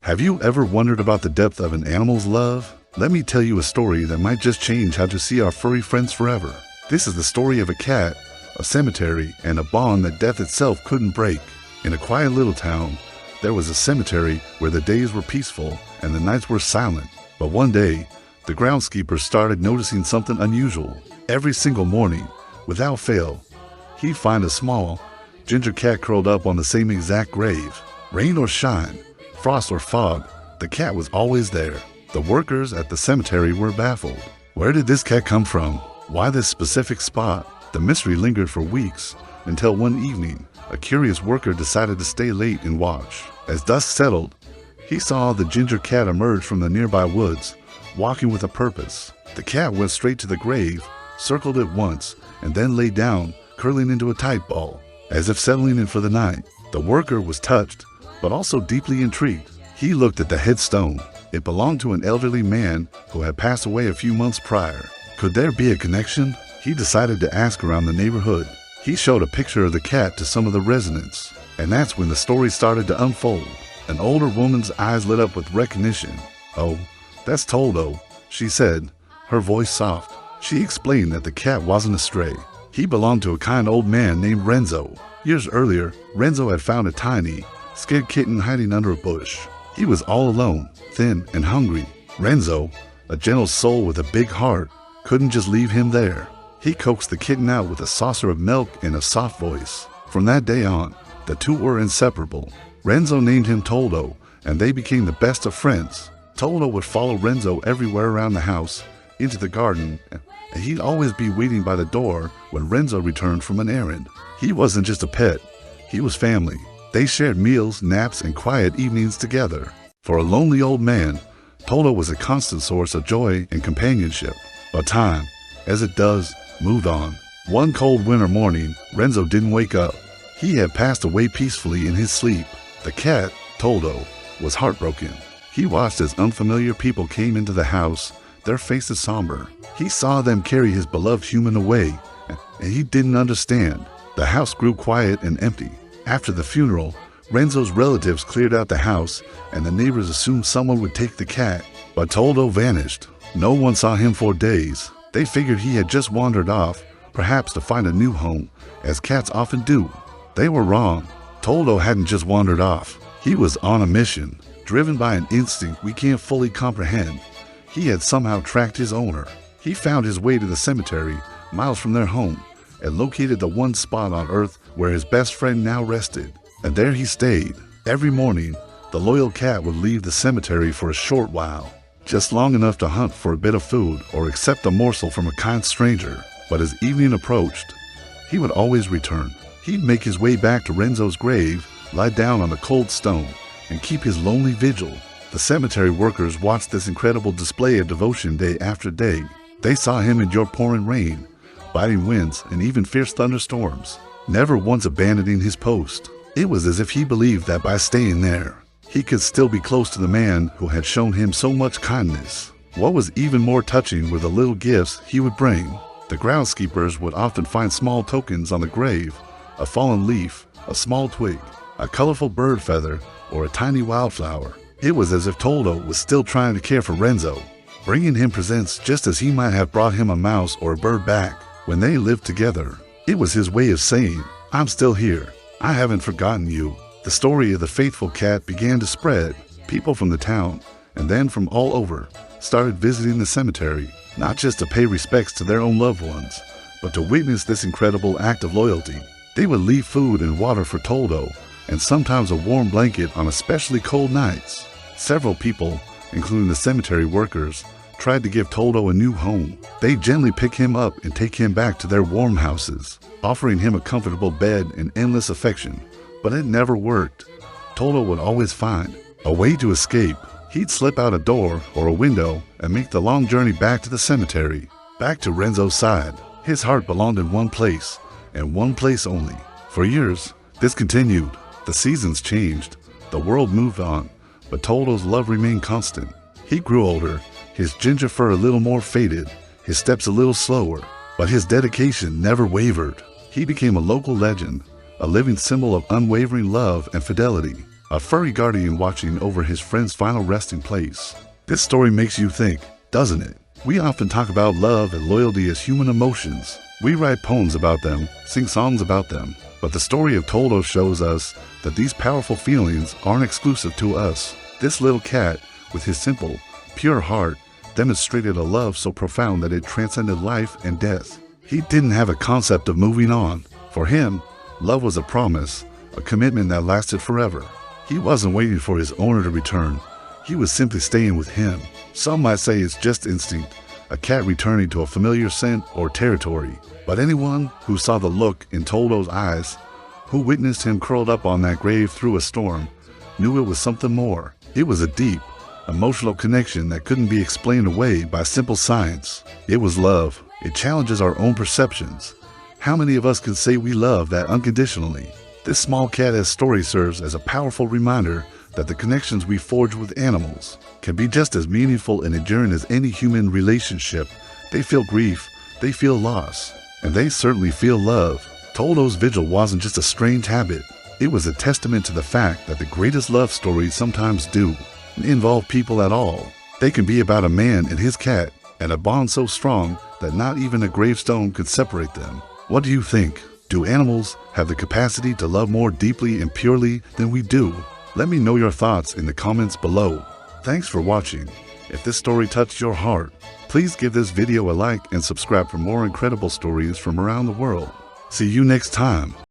Have you ever wondered about the depth of an animal's love? Let me tell you a story that might just change how to see our furry friends forever. This is the story of a cat, a cemetery, and a bond that death itself couldn't break. In a quiet little town, there was a cemetery where the days were peaceful and the nights were silent. But one day, the groundskeeper started noticing something unusual. Every single morning, without fail, he'd find a small, ginger cat curled up on the same exact grave. Rain or shine, frost or fog, the cat was always there. The workers at the cemetery were baffled. Where did this cat come from? Why this specific spot? The mystery lingered for weeks, until one evening, a curious worker decided to stay late and watch. As dusk settled, he saw the ginger cat emerge from the nearby woods, walking with a purpose. The cat went straight to the grave, circled it once, and then lay down, curling into a tight ball, as if settling in for the night. The worker was touched, but also deeply intrigued. He looked at the headstone. It belonged to an elderly man who had passed away a few months prior. Could there be a connection? He decided to ask around the neighborhood. He showed a picture of the cat to some of the residents, and that's when the story started to unfold. An older woman's eyes lit up with recognition. "Oh, that's Toldo," she said, her voice soft. She explained that the cat wasn't a stray. He belonged to a kind old man named Renzo. Years earlier, Renzo had found a tiny, scared kitten hiding under a bush. He was all alone, thin and hungry. Renzo, a gentle soul with a big heart, couldn't just leave him there. He coaxed the kitten out with a saucer of milk and a soft voice. From that day on, the two were inseparable. Renzo named him Toldo, and they became the best of friends. Toldo would follow Renzo everywhere around the house, into the garden, and he'd always be waiting by the door when Renzo returned from an errand. He wasn't just a pet, he was family. They shared meals, naps, and quiet evenings together. For a lonely old man, Toldo was a constant source of joy and companionship. But time, as it does, moved on. One cold winter morning, Renzo didn't wake up. He had passed away peacefully in his sleep. The cat, Toldo, was heartbroken. He watched as unfamiliar people came into the house, their faces somber. He saw them carry his beloved human away, and he didn't understand. The house grew quiet and empty. After the funeral, Renzo's relatives cleared out the house, and the neighbors assumed someone would take the cat. But Toldo vanished. No one saw him for days. They figured he had just wandered off, perhaps to find a new home, as cats often do. They were wrong. Toldo hadn't just wandered off. He was on a mission, driven by an instinct we can't fully comprehend. He had somehow tracked his owner. He found his way to the cemetery, miles from their home, and located the one spot on Earth where his best friend now rested. And there he stayed. Every morning, the loyal cat would leave the cemetery for a short while, just long enough to hunt for a bit of food or accept a morsel from a kind stranger. But as evening approached, he would always return. He'd make his way back to Renzo's grave, lie down on the cold stone, and keep his lonely vigil. The cemetery workers watched this incredible display of devotion day after day. They saw him endure pouring rain, biting winds, and even fierce thunderstorms, never once abandoning his post. It was as if he believed that by staying there, he could still be close to the man who had shown him so much kindness. What was even more touching were the little gifts he would bring. The groundskeepers would often find small tokens on the grave, a fallen leaf, a small twig, a colorful bird feather, or a tiny wildflower. It was as if Toldo was still trying to care for Renzo, bringing him presents just as he might have brought him a mouse or a bird back. When they lived together, it was his way of saying, "I'm still here. I haven't forgotten you." The story of the faithful cat began to spread. People from the town, and then from all over, started visiting the cemetery, not just to pay respects to their own loved ones, but to witness this incredible act of loyalty. They would leave food and water for Toldo, and sometimes a warm blanket on especially cold nights. Several people, including the cemetery workers, tried to give Toldo a new home. They gently pick him up and take him back to their warm houses, offering him a comfortable bed and endless affection. But it never worked. Toldo would always find a way to escape. He'd slip out a door or a window and make the long journey back to the cemetery, back to Renzo's side. His heart belonged in one place, and one place only. For years, this continued. The seasons changed, the world moved on, but Toldo's love remained constant. He grew older, his ginger fur a little more faded, his steps a little slower, but his dedication never wavered. He became a local legend, a living symbol of unwavering love and fidelity. a furry guardian watching over his friend's final resting place. This story makes you think, doesn't it? We often talk about love and loyalty as human emotions. We write poems about them, sing songs about them, but the story of Toldo shows us that these powerful feelings aren't exclusive to us. This little cat, with his simple, pure heart, demonstrated a love so profound that it transcended life and death. He didn't have a concept of moving on. For him, love was a promise, a commitment that lasted forever. He wasn't waiting for his owner to return. He was simply staying with him. Some might say it's just instinct, a cat returning to a familiar scent or territory. But anyone who saw the look in Toldo's eyes, who witnessed him curled up on that grave through a storm, knew it was something more. It was a deep, emotional connection that couldn't be explained away by simple science. It was love. It challenges our own perceptions. How many of us can say we love that unconditionally? This small cat-esque story serves as a powerful reminder that the connections we forge with animals can be just as meaningful and enduring as any human relationship. They feel grief, they feel loss, and they certainly feel love. Toldo's vigil wasn't just a strange habit. It was a testament to the fact that the greatest love stories sometimes do involve people at all. They can be about a man and his cat, and a bond so strong that not even a gravestone could separate them. What do you think? Do animals have the capacity to love more deeply and purely than we do? Let me know your thoughts in the comments below. Thanks for watching. If this story touched your heart, please give this video a like and subscribe for more incredible stories from around the world. See you next time.